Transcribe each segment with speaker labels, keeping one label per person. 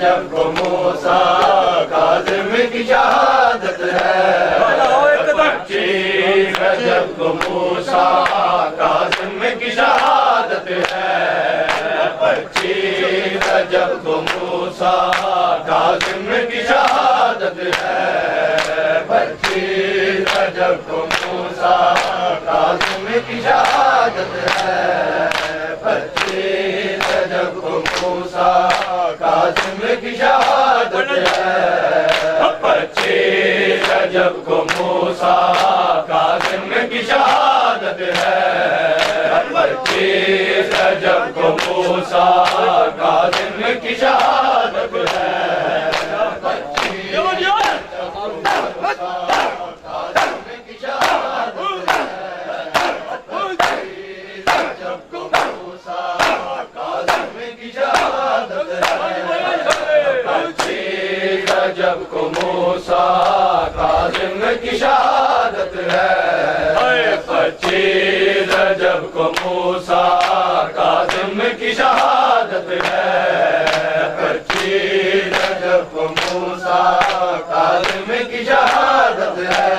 Speaker 1: रजब को मूसा काज़िम की शहादत है। 25 रजब को मूसा काज़िम की शहादत है। 25 रजब को मूसा काज़िम की शहादत है। 25 रजब को मूसा काज़िम की शहादत है। 25 रजब को मूसा काज़िम की शहादत है। 25 रजब को मूसा काज़िम की शहादत है। 25 रजब को मूसा काज़िम की शहादत है। 25 रजब को मूसा काज़िम की शहादत है। 25 रजब को मूसा काज़िम की शहादत है। 25 रजब को मूसा काज़िम की शहादत है।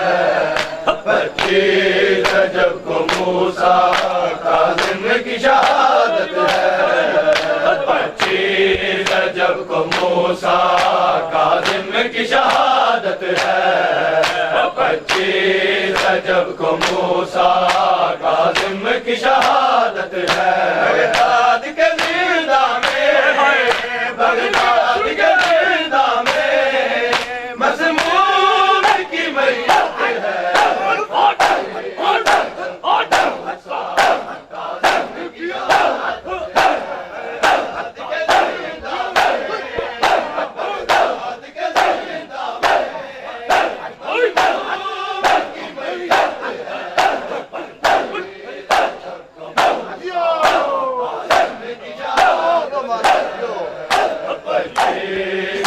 Speaker 1: 25 रजब को मूसा काज़िम की शहादत है। 25 रजब को मूसा काज़िम की शहादत है। 25 रजब को मूसा काज़िम की शहादत है। बगदाद के जिंदा में, बगदाद के जिंदा में मज़मूम की मैयत है।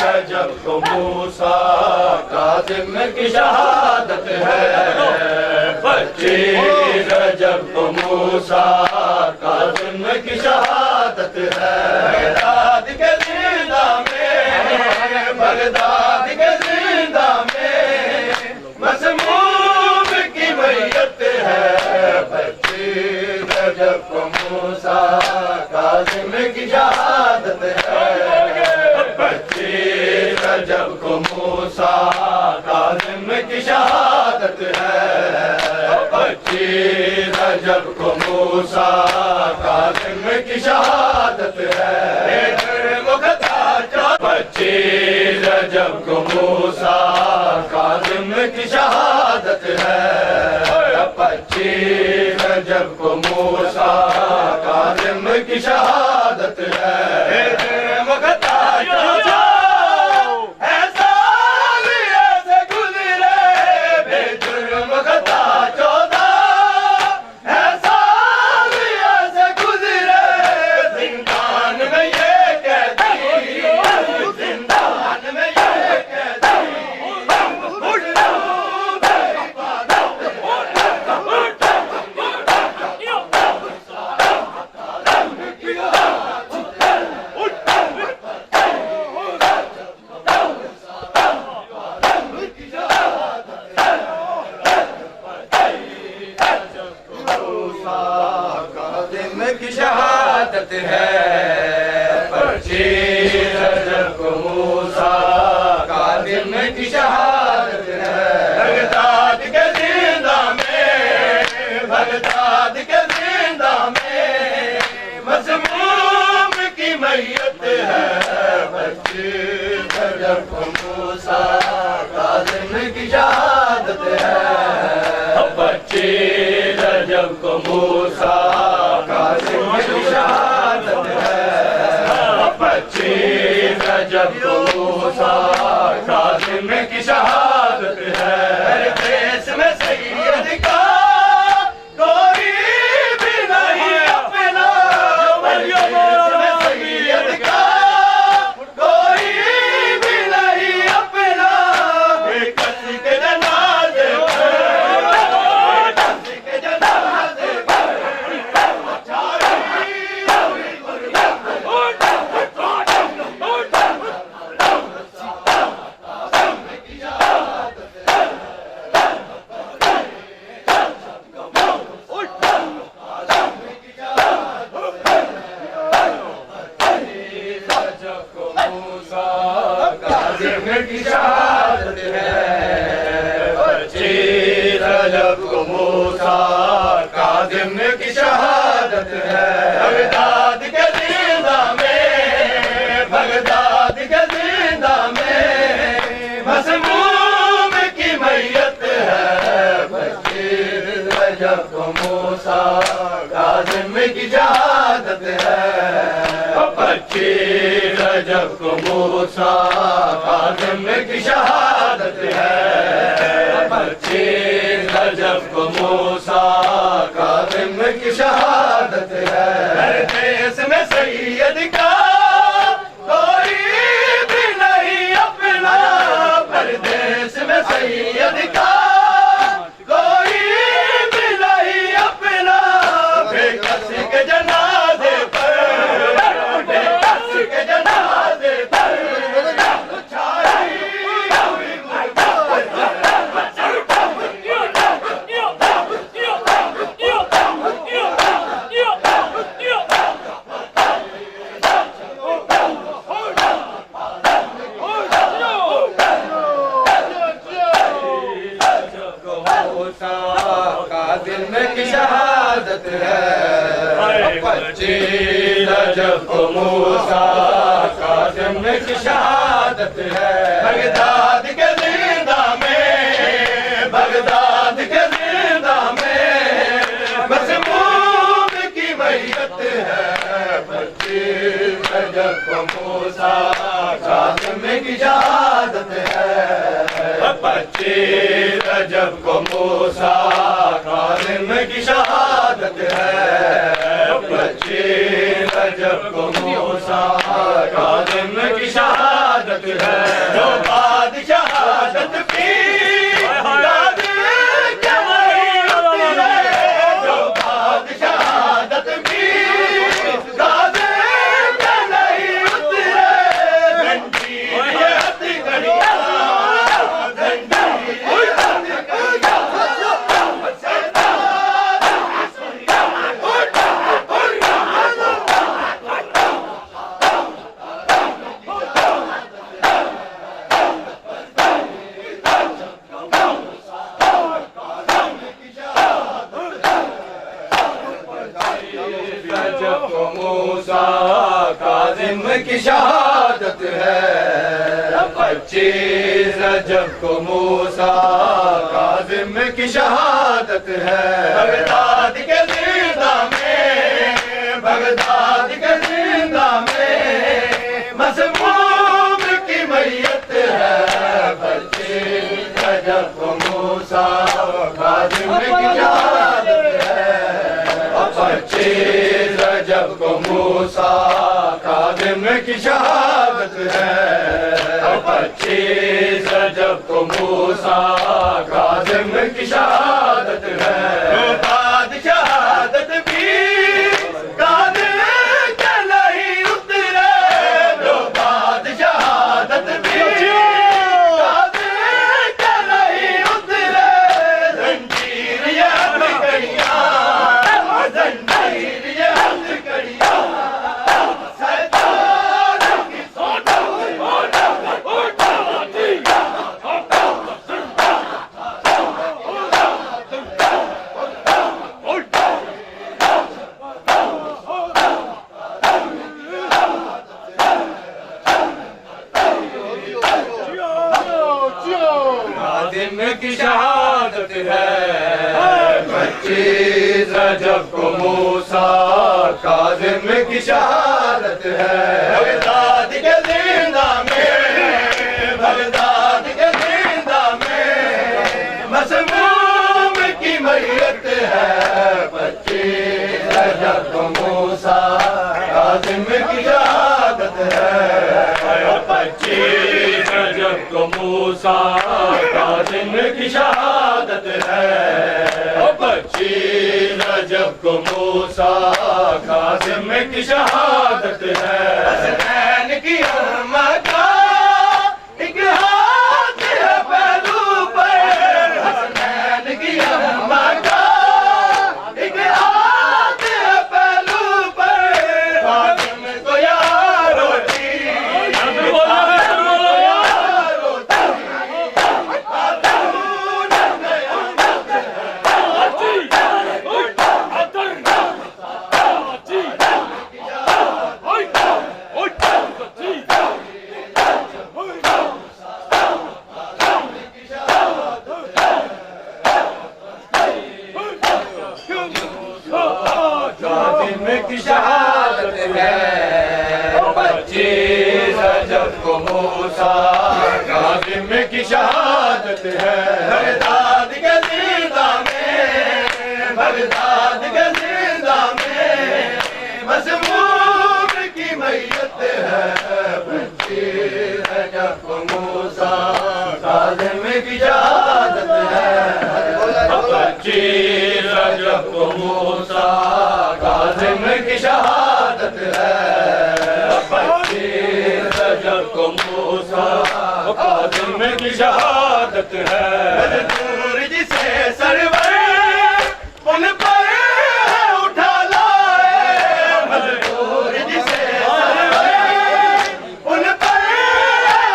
Speaker 1: रजब को मूसा काज़िम की शहादत है। 25 रजब को मूसा काज़िम की शहादत है। बगदाद के जिंदा में, बगदाद के जिंदा में मज़मूम की मैयत है। 25 रजब को मूसा काज़िम की शहादत है। 25 रजब को मूसा काज़िम की शहादत है। 25 रजब को मूसा काज़िम की शहादत है। 25 रजब को मूसा काज़िम की शहादत है। 25 रजब को मूसा काज़िम की शहादत है। की शहादत है। 25 रजब को मूसा काज़िम की शहादत है। बगदाद के जिंदा में, बगदाद के जिंदा में मज़मूम की मैयत है। 25 रजब को मूसा काज़िम की शहादत है। 25 रजब को मूसा काज़िम की शहादत है। 25 रजब को मूसा काज़िम की शहादत है। देश में सैयद का कोई भी नहीं अपना, देश में सैयद का कोई भी नहीं अपना। कस के जनाज़े पर, कस के जनाज़े पर मूसा काज़िम की शहादत है। 25 रजब को मूसा काज़िम की शहादत है। बगदाद के जिंदा में, बगदाद के जिंदा में मसमूम की मैयत है। 25 रजब को मूसा काज़िम की शहादत है। 25 रजब को मूसा काज़िम की शहादत है। 25 रजब को मूसा काज़िम की शहादत है। हर देश में सैयद का कोई भी नहीं अपना, परदेश में सैयद का कोई भी नहीं अपना। बेकस के जनाजे पर, बेकस के जनाजे पर छाई हुई काज़िम की शहादत है। 25 रजब को मूसा काज़िम की शहादत है। बगदाद के जिंदा में, बगदाद के जिंदा में मसमूम की मैयत है। 25 रजब को मूसा काज़िम की शहादत है। 25 रजब को मूसा काज़िम की शहादत है। 25 रजब को मूसा काज़िम की शहादत है। जो बाद शहादत की याद क्या नहीं उतरे, जो बाद शहादत की याद क्या नहीं उतरे। जंजीर ये हथकड़ियाँ, मूसा काज़िम की शहादत है। 25 रजब को मूसा काज़िम की शहादत है। बगदाद के जिंदा में, बगदाद के जिंदा में मसमूम की मैयत है। 25 रजब को मूसा काज़िम की शहादत है। 25 रजब को मूसा काज़िम की शहादत है। 25 रजब को मूसा काज़िम की शहादत है। बाद शहादत भी काज़िम के नहीं उतरे, जो बाद शहादत भी काज़िम के नहीं उतरे। जंजीर ये हथकड़ियाँ, जंजीर ये हथकड़ियाँ सरदार की काज़िम की शहादत है। 25 रजब को मूसा काज़िम की शहादत है। बगदाद के जिंदा में, बगदाद के जिंदा में मसमूम की मैयत है। 25 रजब को मूसा काज़िम की शहादत है। 25 रजब को मूसा काज़िम की शहादत है। 25 रजब को मूसा काज़िम की शहादत है। हसनैन की अम्मा का एक हाथ है पहलू पर, हसनैन की अम्मा का एक हाथ है पहलू पर। काज़िम को यार रोटी मूसा काज़िम की शहादत है। बगदाद के जिंदा में, बगदाद के जिंदा में मज़मूम की मैयत है। 25 रजब को मूसा काज़िम की शहादत है। 25 रजब को मूसा काज़िम की शहादत है। 25 रजब को मूसा काज़िम की शहादत है। दूर जिसे सरवर उन पर उठा लाए, मजदूर जिसे सरवर उन पर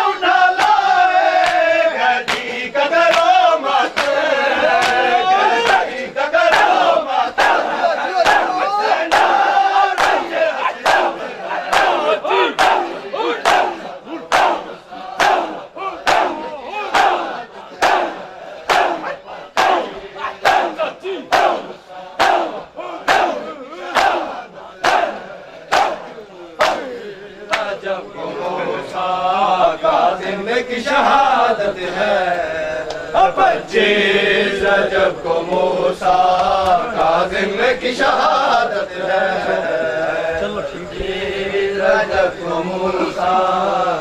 Speaker 1: उठा लाए। गदी का करो माता, गदी का करो माता। रजब को मूसा काज़िम की शहादत है। 25 रजब को मूसा काज़िम की शहादत है। 25 रजब को मूसा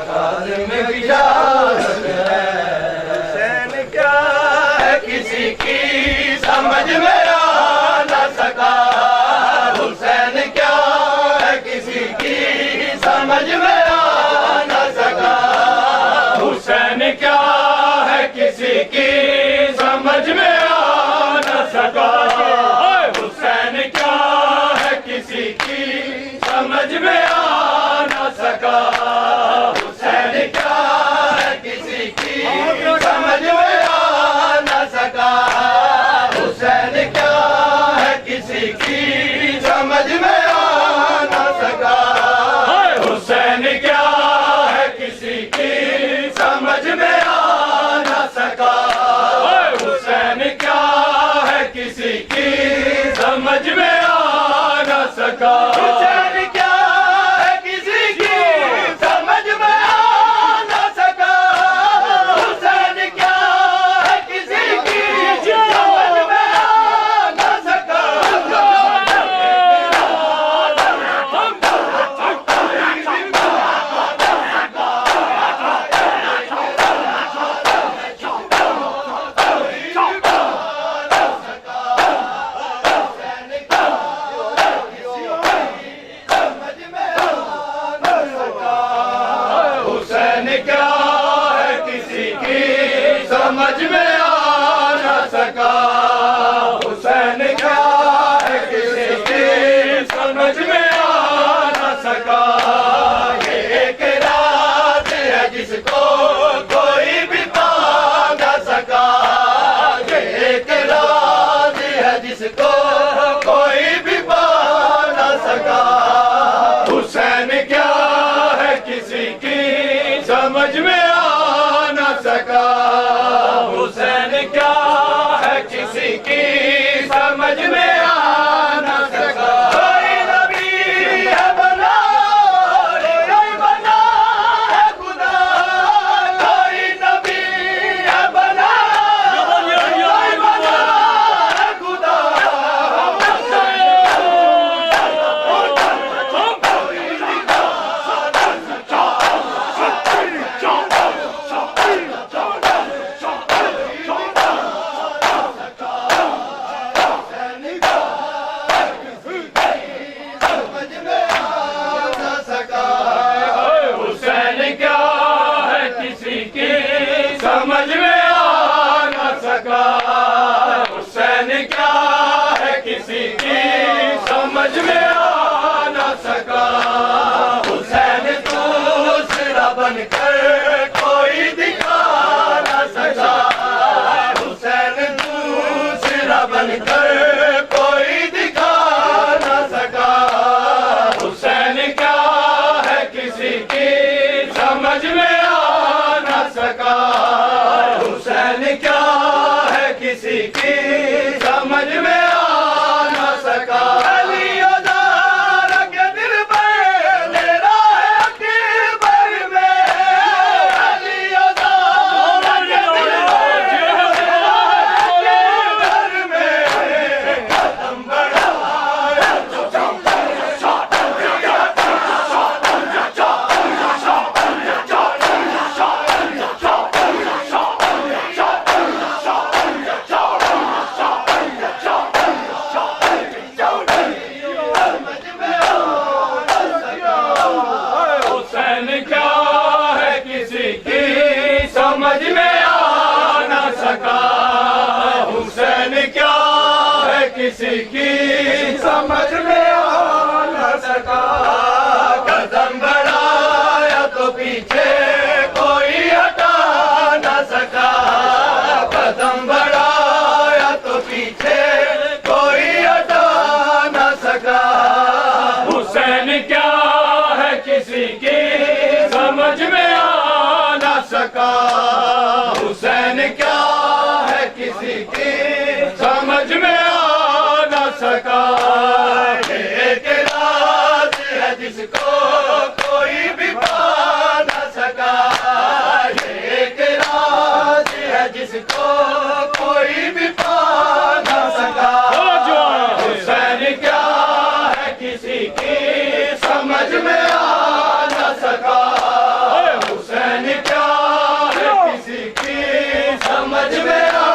Speaker 1: काज़िम की शहादत है। हुसैन क्या है किसी की समझ में आ न सका, हुसैन क्या है किसी की समझ में आ न सका। हुसैन क्या है किसी की समझ में आ न सका। हुसैन क्या है किसी की समझ में आ न सका। हुसैन क्या है किसी की समझ में आ न सका। हुसैन क्या है किसी की समझ में आ न सका। हुसैन क्या है किसी की समझ में आ न सका। हुसैन क्या है किसी की समझ में आ न सका। हुसैन क्या है किसी की समझ में आ न सका। हुसैन क्या है किसी की समझ में आ न सका। हुसैन क्या है किसी की समझ में आ न सका। हुसैन क्या है किसी की समझ में आ न सका। ये एक राज है जिसको कोई भी पा न सका। ये एक राज है जिसको कोई भी पा न सका। हुसैन क्या है किसी की समझ में आ न सका। हुसैन क्या है किसी की समझ में आ न सका। कोई नबी है बना, कोई बना है खुदा। कोई नबी है बना, कोई बना है खुदा। हुसैन क्या है किसी की समझ में आ न सका। हुसैन क्या है किसी की समझ में आ न सका। हुसैन दूसरा बनकर कोई दिखा न सका। हुसैन दूसरा बनकर कोई दिखा न सका। हुसैन क्या है किसी की समझ में आ न सका। हुसैन क्या है किसी की समझ में आ न सका। अलीदार के दिल पर ले रहा है अकबर में। सका। हुसैन क्या है किसी की समझ में आ न सका। एक राज है जिसको कोई भी पा न सका। एक राज है जिसको कोई भी पा न सका। हुसैन क्या है किसी की समझ में आ न सका। हुसैन क्या है किसी की समझ में आ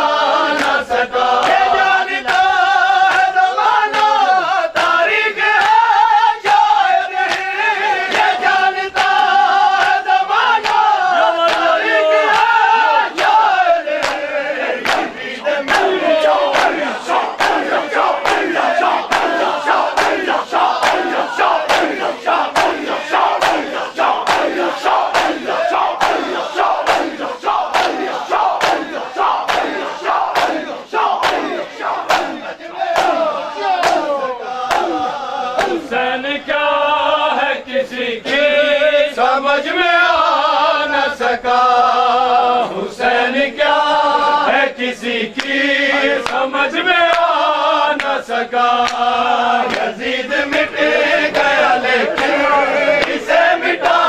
Speaker 1: न सका। ये जानता है ज़माना तारीख है शायद नहीं। ये जानता है ज़माना तारीख है शायद हुसैन क्या है किसी की समझ में आ न सका। हुसैन क्या है किसी की समझ में आ न सका। यजीद मिट गया लेकिन इसे मिटा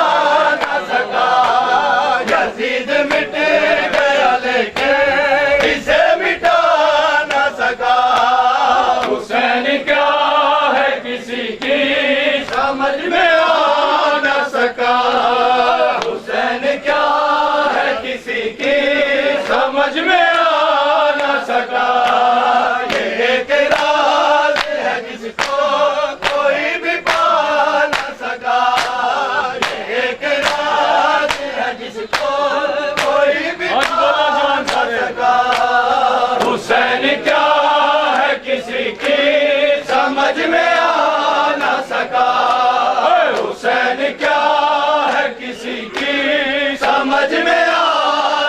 Speaker 1: न सका। यजीद मिट गया लेकिन इसे मिटा न सका। हुसैन क्या है किसी की समझ में आ न सका। हुसैन क्या है किसी की समझ में आ न सका। ये एक राज है जिसको कोई भी पा न सका। ये एक राज है जिसको कोई भी पा न सका। हुसैन क्या है किसी की समझ में आ न सका। हुसैन क्या है किसी की समझ में आ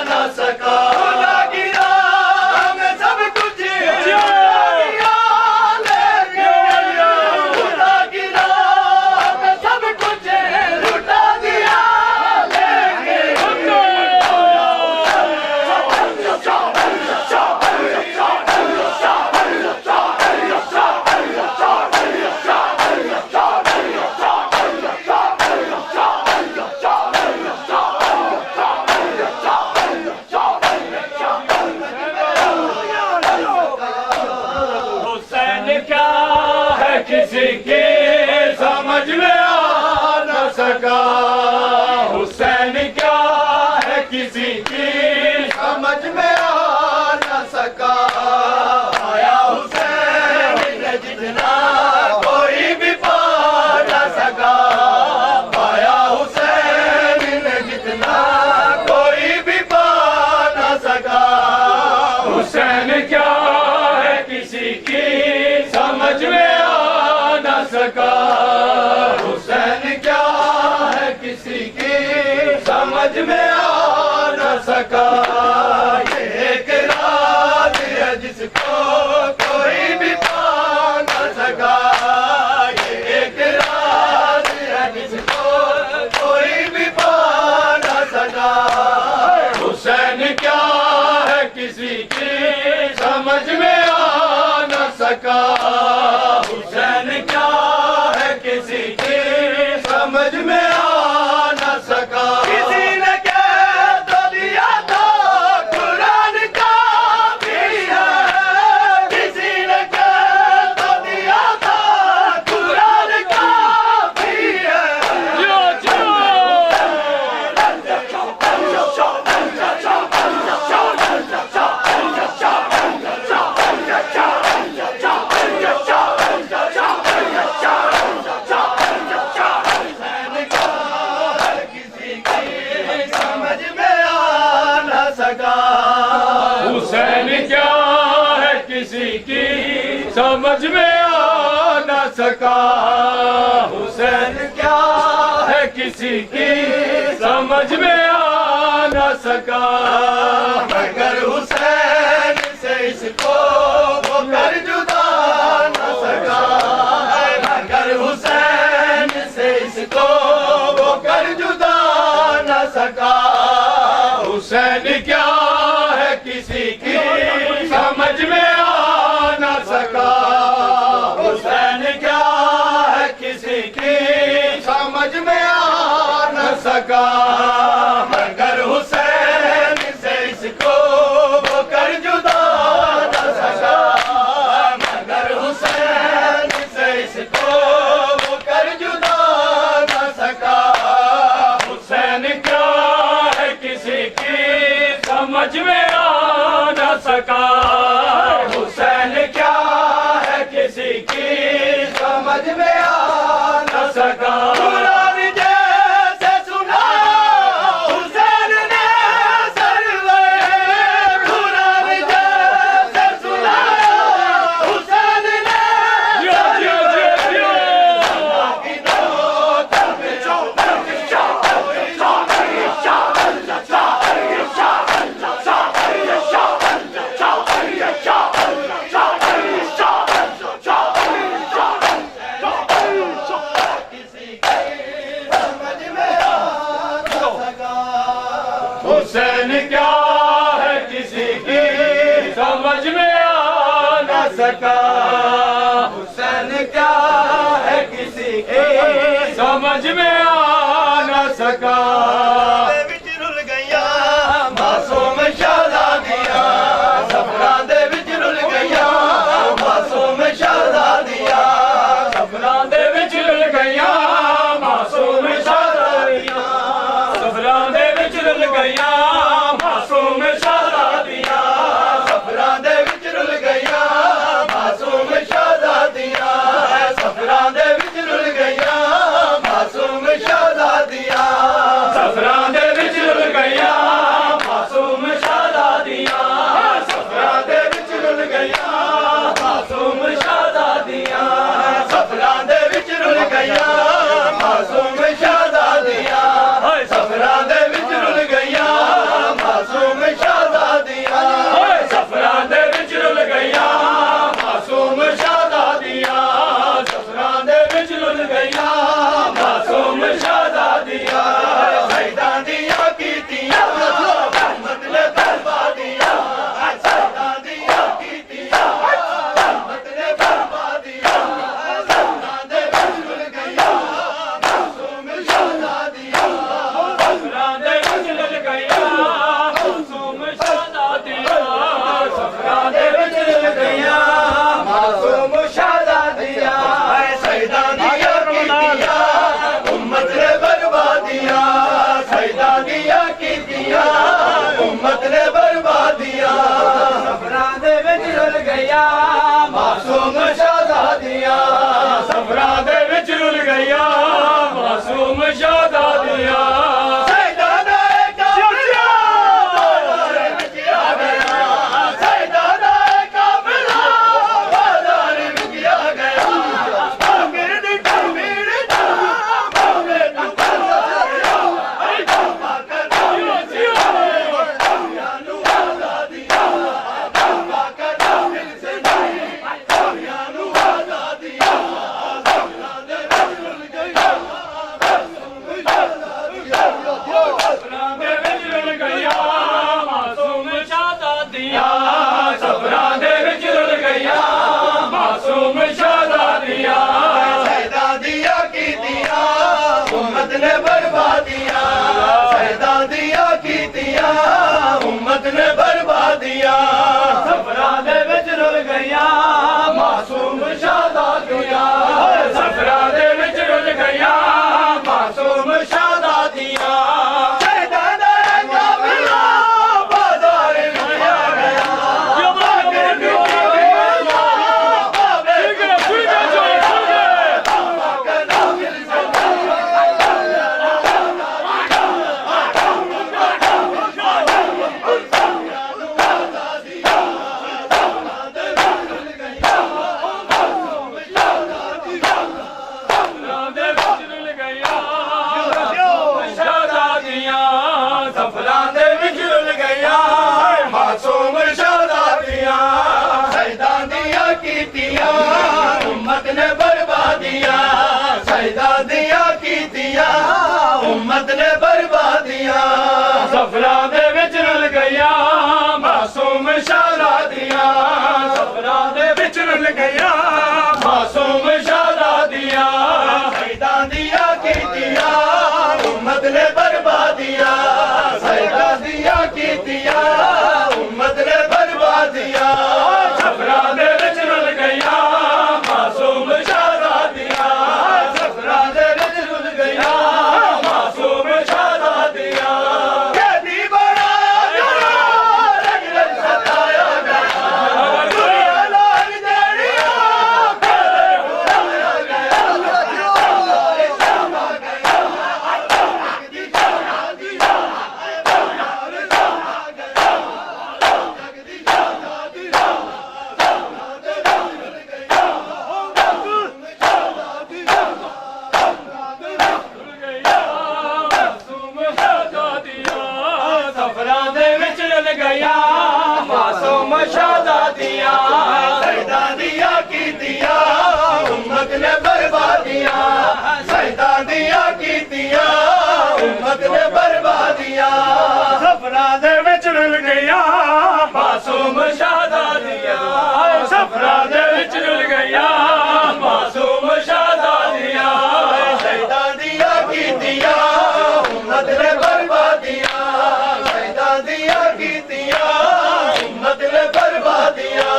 Speaker 1: न सका। खुदा की राह में सब कुछ खुदा की राह में सब कुछ लुटा दिया हुसैन क्या है किसी की समझ में आ न सका। हुसैन क्या है किसी की समझ में आ न सका। आया हुसैन ने जितना कोई भी पा न सका। आया हुसैन ने जितना कोई भी पा न सका। हुसैन क्या है किसी की समझ में आ न सका। हुसैन क्या है किसी की समझ में आ न सका। ये एक राज है जिसको कोई भी पा न सका। ये एक राज है जिसको कोई भी पा न सका। हुसैन क्या है किसी की समझ में आ न सका। हुसैन क्या है किसी की समझ में आ न सका। किसी ने कह तो दिया था कुरान का भी है। किसी ने कह तो दिया था कुरान का भी है। हुसैन क्या है किसी की समझ में आ न सका। हुसैन क्या है किसी की समझ में आ न सका। मगर हुसैन से इसको वो कर जुदा न सका। मगर हुसैन से इसको वो कर जुदा न सका। हुसैन क्या है किसी की समझ में आ न सका, हुसैन क्या है किसी की समझ में आ न सका, मगर हुसैन से इसको वो कर जुदा न सका, मगर हुसैन से इसको वो कर जुदा न सका, हुसैन क्या है किसी की समझ में आ न सका, हुसैन क्या है किसी की समझ में आ न सका। कुरान जैसे सुनाया हुसैन ने सरवे, कुरान जैसे सुनाया हुसैन ने हुसैन क्या है किसी की समझ में आ न सका, हुसैन क्या है किसी की समझ में आ न सका, विच रुल गया मासूम शहजादियां, सफरां दे विच रुल गया मासूम शहजादियां, सफरां दे विच रुल गया मासूम शहजादियां, सफरां दे विच रुल गया मासूम शहजादियां, सफरां दे विच रुल गया मासूम शहजादियां, सफरां दे विच रुल गया मासूम शहजादियां, सफरां दे विच रुल गया मासूम शहजादियां, सफरां दे विच रुल गया मासूम शहजादियां, सफरां दे विच रुल गया मासूम शहजादियां, सफरां दे विच रुल गया मासूम शहजादियां, सफरां दे विच रुल गया मासूम शहजादियां, सफरां दे विच रुल गया मासूम शहजादियां, सैयदां दियां कीतियां मतलब बर्बादियां, सैयदां दियां कीतियां मतलब बर्बादियां, सफरां दे विच रुल गया मासूम शहजादियां, सफरां दे विच रुल गया मासूम शहजादियां, सफरां दे विच रुल गया मासूम शहजादियां, सैयदां दियां कीतियां उम्मत ने बर्बादियां, सैयदां दियां कीतियां उम्मत ने बर्बादियां, सफरां दे विच रुल गया मासूम शहजादियां, सफरां दे विच रुल गया मासूम शहजादियां, सैयदां दा काफिला बाज़ार विच आ गया, सैयदां दा काफिला बाज़ार विच आ गया, गिरद कमीर दा मामे तू बर्बादियां, अरे बाबा करना मिलसिया दुनिया नू आज़ादियां, बाबा करना मिलसिया दुनिया नू आज़ादियां, सफरां दे विच रुल गया मासूम शहजादियां, सफरां दे विच रुल गया मासूम शहजादियां, सफरां दे विच रुल गया मासूम शहजादियां, सैयदां दियां कीतियां उम्मत ने बर्बादियां, सैयदां दियां कीतियां उम्मत ने बर्बादियां, सफरां दे विच रुल गया मासूम शहजादियां, सफरां दे विच रुल गया मासूम शहजादियां, सैयदां दा काफिला बाज़ार विच आ गया, गिरद कमीर दा मामे तू बर्बादियां, बाबा करना मिलसिया आज़ादियां, सफरां दे विच रुल गया मासूम शहजादियां, शहज़ादियां सफरां दे विच रुल गईयां मासूम शहज़ादियां सैयदां दियां कीतियां उम्मत ने बर्बादियां सैयदां दियां कीतियां उम्मत ने बर्बादियां सफरां दे विच रुल गईयां मासूम शहज़ादियां सफरां दे विच रुल गईयां मासूम शहज़ादियां कैदी बनाया रग रग सताया गया दुनिया लाग देनिया फिर बुलाया गया इस्लाम आ गया जगदी शहज़ादियां इस्लाम आ गया जगदी शहज़ादियां सफरां दे विच रुल गईयां मासूम शहज़ादियां सैयदां दियां कीतियां उम्मत ने बर्बादियां सैयदां दियां कीतियां उम्मत ने बर्बादियां सफरां दे विच रुल गईयां मासूम शहज़ादियां सफरां दे विच रुल गईयां मासूम शहज़ादियां सैयदां दियां कीतियां उम्मत ने बर्बादियां सैयदां दियां कीतियां उम्मत ने बर्बादियां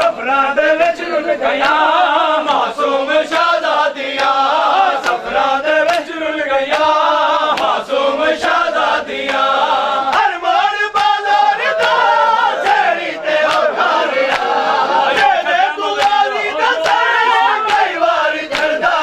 Speaker 1: सफरां दे विच रुल गईयां मासूम शहज़ादियां सफरां दे विच रुल गईयां मासूम शहज़ादियां अरमान बाज़ार दा सेड़ी ते उठारिया ये गुलारी दा सर कई वार झड़दा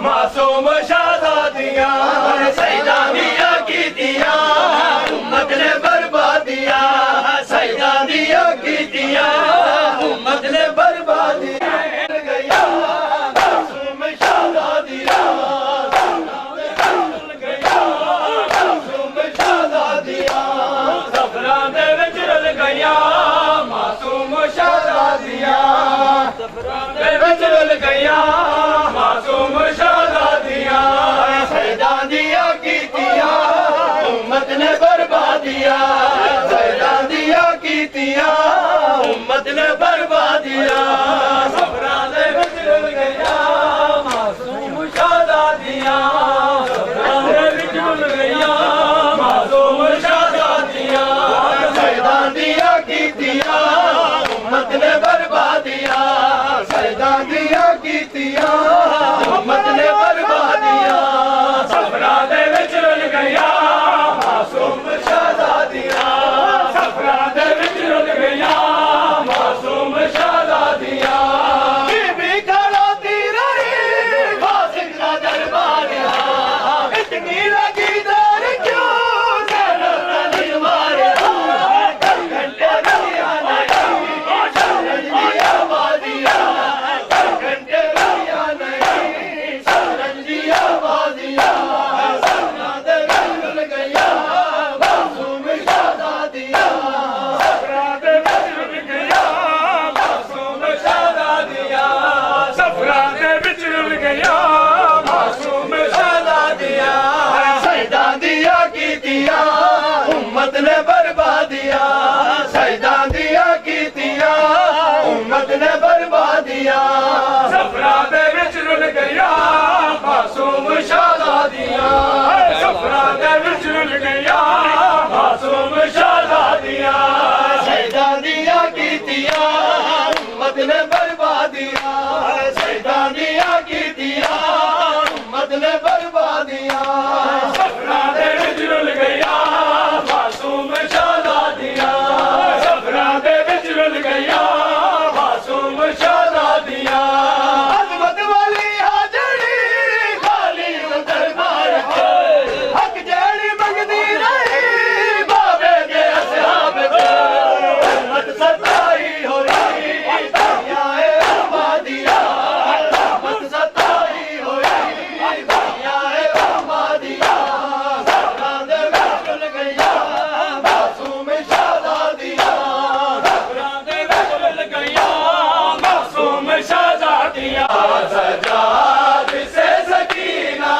Speaker 1: मासूम शहज़ादियां सैयदां दियां कीतियां उम्मत ने बर्बादियां सैयदां दियां कीतियां उम्मत ने बर्बादियां गईयां मासूम शहज़ादियां मासूम शहज़ादियां सफरां दे विच रुल गईयां मासूम शहज़ादियां सफरां दे विच रुल गईयां मासूम शहज़ादियां सैयदां दियां कीतियां उम्मत ने बर्बादियां सैयदां दियां कीतियां उम्मत ने बर्बादियां सफरां दे विच रुल गईयां मासूम शहज़ादियां सफरां दे विच रुल गईयां मासूम शहज़ादियां सैयदां दियां कीतियां उम्मत ने बर्बादियां सैयदां दियां कीतियां उम्मत ने बर्बादियां सफरां दे विच रुल गईयां मासूम शहज़ादियां सफरां दे विच रुल गईयां मासूम शहज़ादियां बीबी खड़ोती रही फासिक दा दरबार इतनी लगी देर क्यों ज़ैनब दा दिल मारिया घंटे दिया नहीं शरंजी आबादियां घंटे दिया नहीं शरंजी आबादियां सफरां दे विच रुल गईयां मासूम शहज़ादियां सफरां दे विच रुल गईयां मासूम शहज़ादियां सफरां दे विच रुल गईयां मासूम शहज़ादियां सैयदां दियां कीतियां उम्मत ने बर्बादियां सैयदां दियां कीतियां उम्मत ने बर्बादियां सफरां दे विच रुल गईयां मासूम शहज़ादियां सफरां दे विच रुल गईयां मासूम शहज़ादियां सैयदां दियां कीतियां उम्मत ने बर्बादियां सैयदां दियां कीतियां उम्मत ने बर्बादियां सफरां दे विच रुल गईयां मासूम शहज़ादियां सफरां दे विच रुल गईयां मासूम शहज़ादियां अज़मत वाली हाजरी खाली दरबार हक जेड़ी मंगदी रही बाबे के असहाब सजाद से सकीना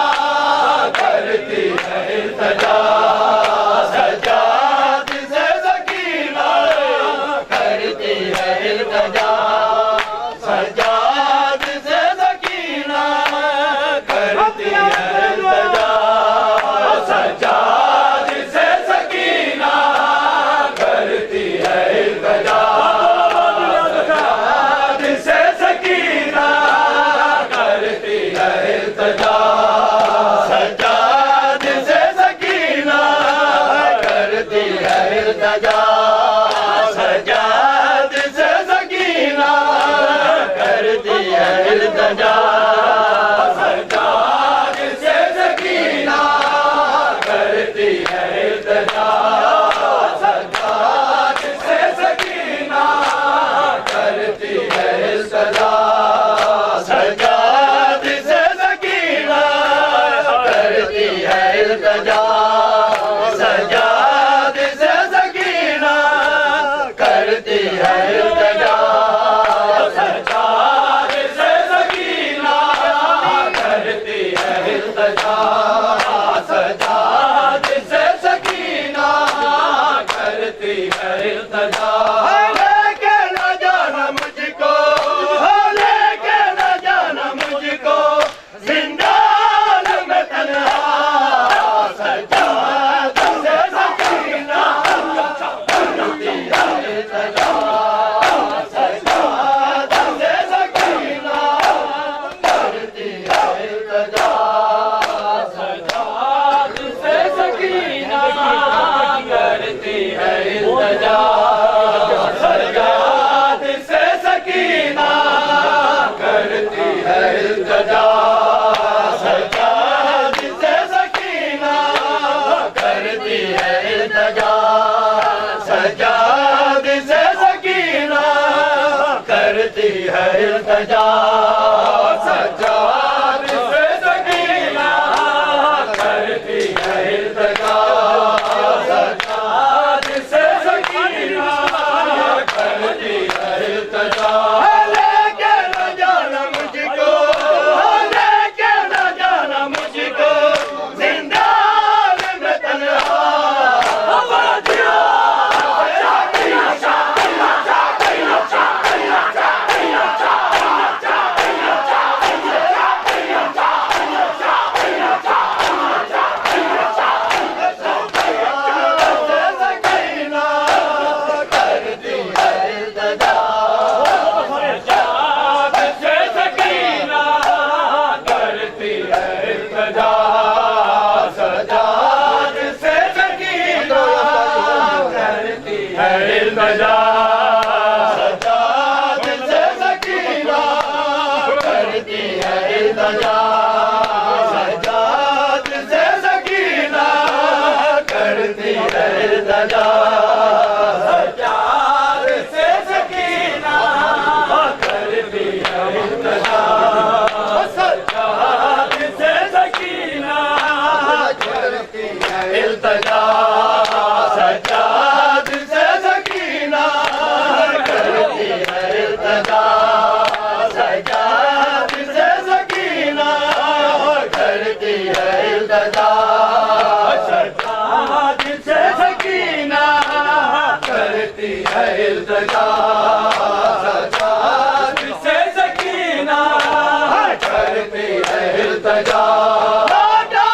Speaker 1: करती है इल्तिजा, सजाद से सकीना करती है इल्तिजा, सजाद से सकीना करती है इल्तिजा, सजाद से सकीना करती है इल्तिजा, सजाद से सकीना करती है इल्तिजा, सजाद से सकीना करती है इल्तिजा, सजाद से सकीना करती है इल्तिजा, सजाद से सकीना करती है इल्तिजा, सजाद से सकीना करती है इल्तिजा, सजाद से सकीना करती है इल्तिजा, सजाद से सकीना करती है इल्तिजा, सजाद से सकीना करती है इल्तिजा, सजाद से सकीना करती है इल्तिजा, लेके न जाना मुझको, लेके न जाना मुझको जिंदान में तन्हा, सजाद से सकीना करती है इल्तिजा, सजाद से सकीना करती है इल्तिजा, सजाद से सकीना करती है इल्तिजा, सजाद से सकीना करती है इल्तिजा, सजाद से सकीना करती है इल्तिजा, सजाद से सकीना करती है इल्तिजा, सजाद से सकीना करती है इल्तिजा, सजाद से सकीना करती है इल्तिजा, लेके न जाना मुझको, लेके न जाना मुझको जिंदान में तन्हा, सजाद से सकीना करती है इल्तिजा, सजाद से सकीना करती है इल्तिजा, सजाद से सकीना करती है इल्तिजा, सजाद से सकीना करती है इल्तिजा, सजाद से सकीना करती है इल्तिजा, सजाद से सकीना करती है इल्तिजा, सजाद से सकीना करती है इल्तिजा, सजाद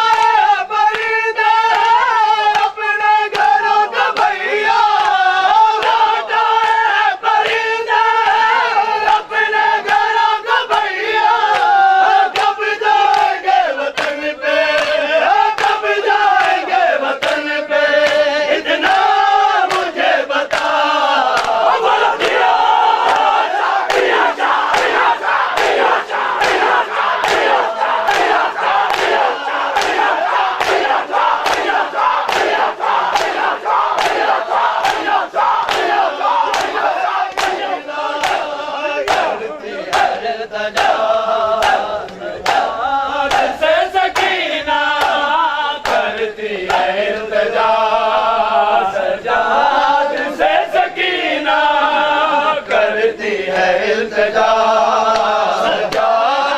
Speaker 1: से सकीना करती है इल्तिजा, सजाद से सकीना करती है इल्तिजा, इल्तिजा सजाद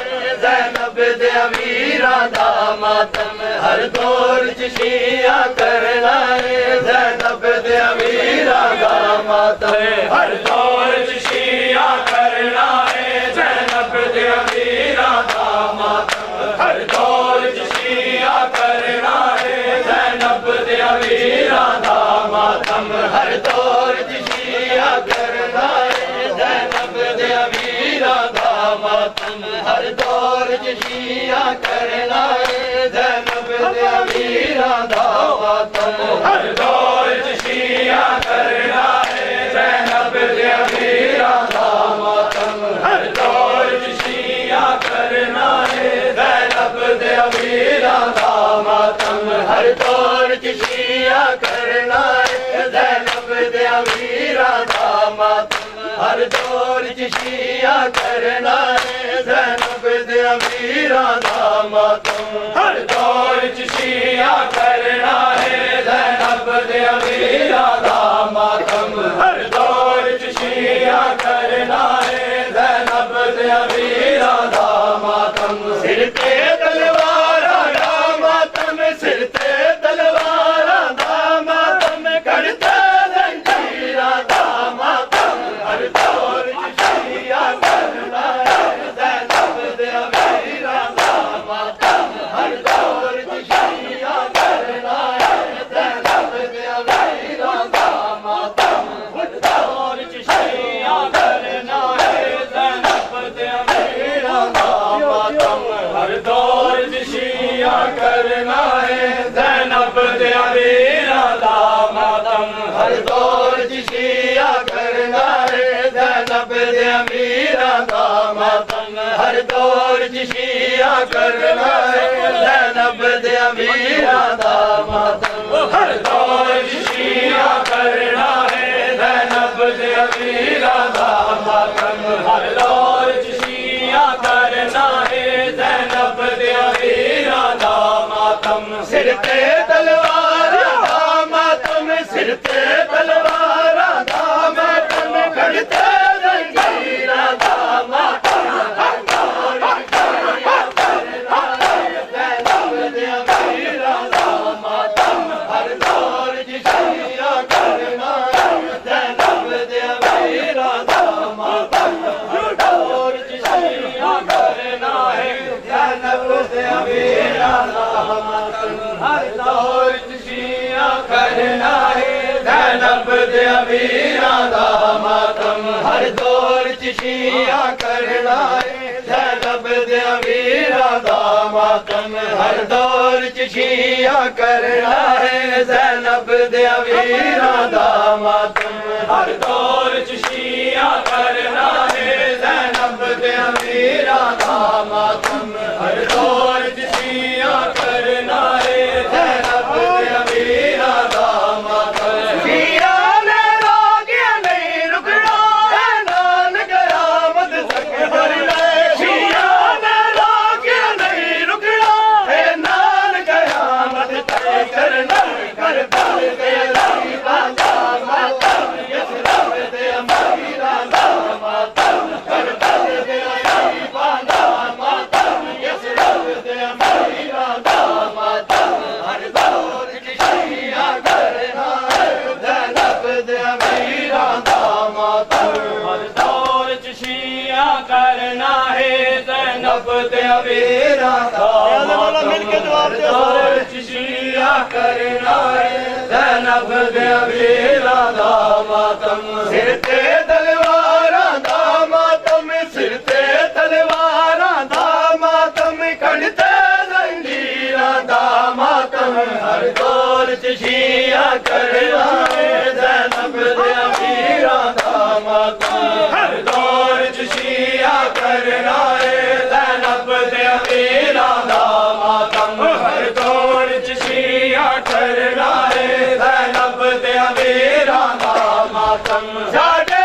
Speaker 1: मातम हर दौर च शिया करना है ज़ैनब दे अमीरा दा मातम हर दौर च शिया करना है ज़ैनब दे अमीरा दा मातम हर दौर च शिया करना है ज़ैनब दे अमीरा दा मातम हर दौर च शिया करना है ज़ैनब दे अमीरा दा मातम हर दौर च शिया करना है ज़ैनब दे अमीरा दा मातम हर दौर च शिया करना है ज़ैनब दे अमीरा दा मातम हर दौर च शिया करना है ज़ैनब दे अमीरा दा मातम हर दौर च शिया करना है ज़ैनब दे अमीरा दा मातम हर दौर च शिया करना है ज़ैनब दे अमीरा दा मातम हर दौर च शिया करना है ज़ैनब दे अमीरा दा मातम हर दौर च शिया करना है ज़ैनब दे अमीरा दा मातम सिर ते तलवारां दा मातम सिर ते तलवारां दा मातम करते जंजीरां दा मातम हर दौर च शिया करना है ज़ैनब दे अमीरा दा मातम हर दौर च शिया करना है ज़ैनब दे अमीरा दा मातम हर दौर च शिया करना है ज़ैनब दे अमीरा दा मातम हर दौर च शिया करना है ज़ैनब दे अमीरा दा मातम हर दौर च शिया करना है ज़ैनब दे अमीरा दा मातम हर दौर च शिया करना है ज़ैनब दे अमीरा दा मातम हर दौर च शिया करना है ज़ैनब दे अमीरा दा मातम हर दौर च शिया करना है ज़ैनब दे अमीरा दा मातम सिर ते तलवारां दा मातम सिर ते तलवारां दा मातम करते जंजीरां दा मातम हर दौर च शिया करना है ज़ैनब दे अमीरा दा मातम हर दौर च शिया करना है ज़ैनब दे अमीरा दा मातम हर दौर च शिया करना है ज़ैनब दे अमीरा दा मातम हर दौर च शिया करना है ज़ैनब दे अमीरा दा मातम हर दौर च शिया करना है ज़ैनब दे अमीरा दा मातम हर दौर च शिया करना है ज़ैनब दे अमीरा दा मातम हर दौर च शिया करना है ज़ैनब दे अमीरा दा मातम हर दौर च शिया करना है ज़ैनब दे अमीरा दा मातम शिया ने रोकिया नहीं रुकना ऐलान क़यामत तक करना शिया ने रोकिया नहीं रुकना ऐलान क़यामत तक करना करबल दे अली बांदा मातम यसरब दे अमीरा दा मातम करबल दे अली बांदा मातम यसरब दे अमीरा दा मातम हर दौर च शिया करना है ज़ैनब दे अमीरा दा मातम हर दौर च शिया करना है ज़ैनब दे अमीरा दा मातम हर दौर च शिया करना है ज़ैनब दे अमीरा दा मातम सिर ते तलवारां दा मातम सिर ते तलवारां दा मातम कढ़ते जंजीरां दा मातम हर दौर च शिया करना है ज़ैनब दे अमीरा दा मातम हर दौर च शिया करना है ज़ैनब दे अमीरा दा मातम हर दौर च शिया करना है ज़ैनब दे अमीरा दा मातम साडे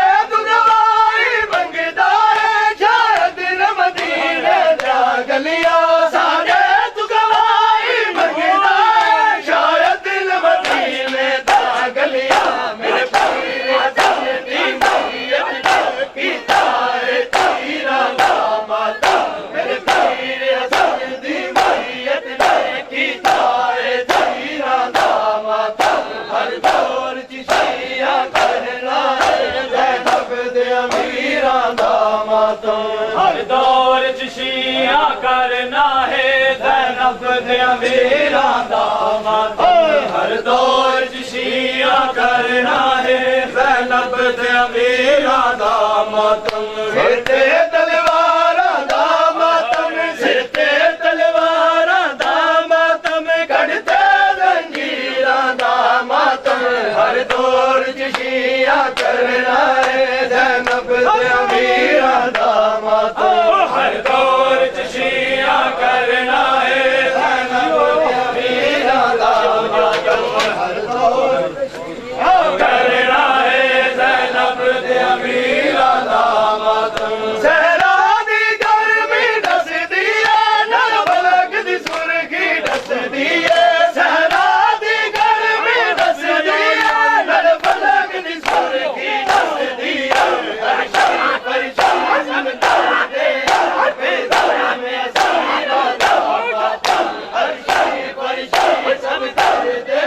Speaker 2: हर दौर च शिया करना है ज़ैनब दे अमीरां दा मातम हर दौर च शिया करना है ज़ैनब दे अमीरां दा मातम
Speaker 1: सिर ते तलवारां दा मातम सिर ते तलवारां दा मातम कढ़ते जंजीरां दा मातम हर दौर च शिया करना है ज़ैनब दे अमीरां दा मातम
Speaker 2: हर दौर च शिया करना है ज़ैनब दे अमीरां दा मातम
Speaker 1: हर दौर
Speaker 2: करना है ज़ैनब दे अमीरां दा मातम
Speaker 1: सहरा दी गर्मी दसदी है नर बलक दी सुर्खी दसदी है सहरा दी गर्मी दसदी है नर बलक दी सुर्खी दसदी है परेशान समझा दे बेज़रा में सीरा दा मातम हर शय परेशान समझा दे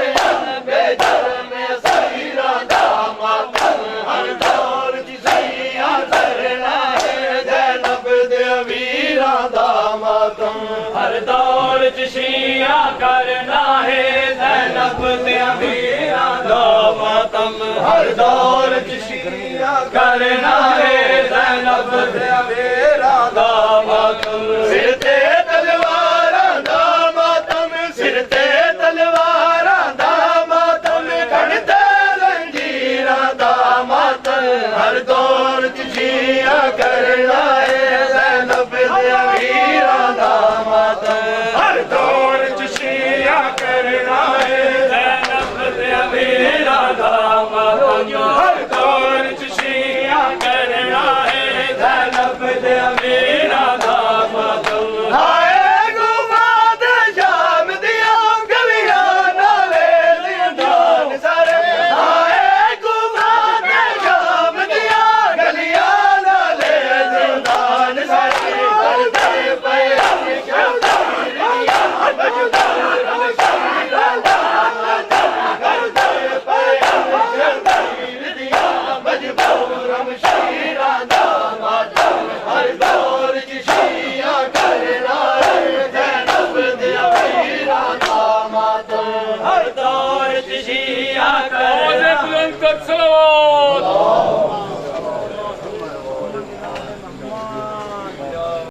Speaker 1: बेज़रा में सीरा दा मातम हर दौर दी सैया करना है ज़ैनब दे अमीरां दा मातम
Speaker 2: हर दौर च शिया करना है ज़ैनब दे अमीरां दा मातम
Speaker 1: हर दौर च शिया
Speaker 2: करना है ज़ैनब दे अमीरां